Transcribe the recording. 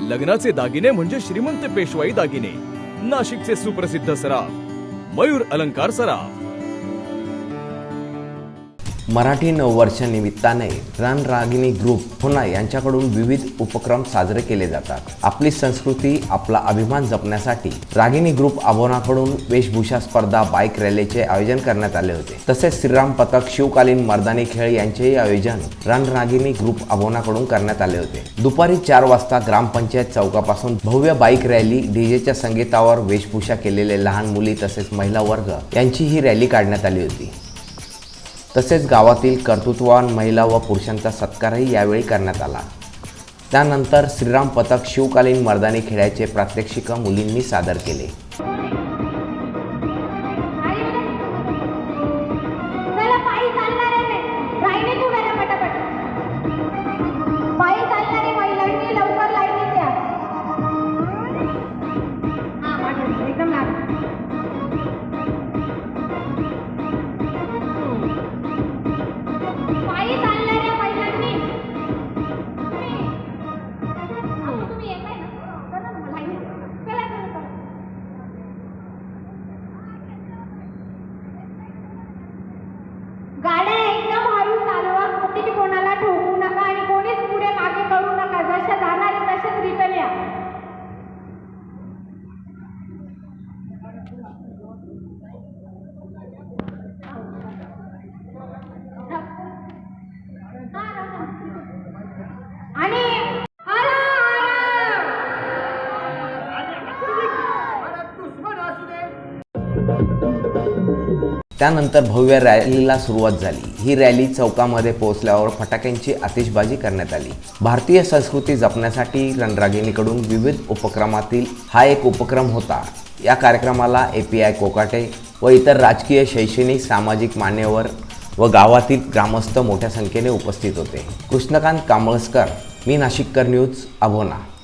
लग्नाचे दागिने म्हणजे श्रीमंत पेशवाई दागिने, नाशिकचे सुप्रसिद्ध सराफ मयूर अलंकार सराफ। मराठी नववर्षानिमित्ताने रणरागिणी ग्रुप पुन्हा यांच्याकडून विविध उपक्रम साजरे केले जातात। आपली संस्कृती, आपला अभिमान जपण्यासाठी रागिणी ग्रुप अबोनाकडून वेशभूषा स्पर्धा, बाईक रॅलीचे आयोजन करण्यात आले होते। तसेच श्रीराम पथक, शिवकालीन मर्दानी खेळ यांचेही आयोजन रणरागिणी ग्रुप अबोनाकडून करण्यात आले होते। दुपारी 4 वाजता ग्रामपंचायत चौकापासून भव्य बाईक रॅली, डीजेच्या संगीतावर वेशभूषा केलेले लहान मुली तसेच महिला वर्ग यांची ही रॅली काढण्यात आली होती। तसेच गावातील कर्तृत्ववान महिला व पुरुषांचा सत्कारही यावेळी करण्यात आला। त्यानंतर श्रीराम पथक, शिवकालीन मर्दानी खेळाचे प्रात्यक्षिक मुलींनी सादर केले। गाड्या एकदम हळू चालवा, कुठेही कोणाला ठोकू नका आणि कोणीच पुढे मागे करू नका। जसे जाणारे तसेच रिटर्न या। आणि त्यानंतर भव्य रॅलीला सुरुवात झाली। ही रॅली चौकामध्ये पोहोचल्यावर फटाक्यांची आतिषबाजी करण्यात आली। भारतीय संस्कृती जपण्यासाठी रणरागिणीकडून विविध उपक्रमातील हा एक उपक्रम होता। या कार्यक्रमाला API कोकाटे व इतर राजकीय, शैक्षणिक, सामाजिक मान्यवर व गावातील ग्रामस्थ मोठ्या संख्येने उपस्थित होते। कृष्णकांत कांबळस्कर, मी नाशिककर न्यूज, अबोना।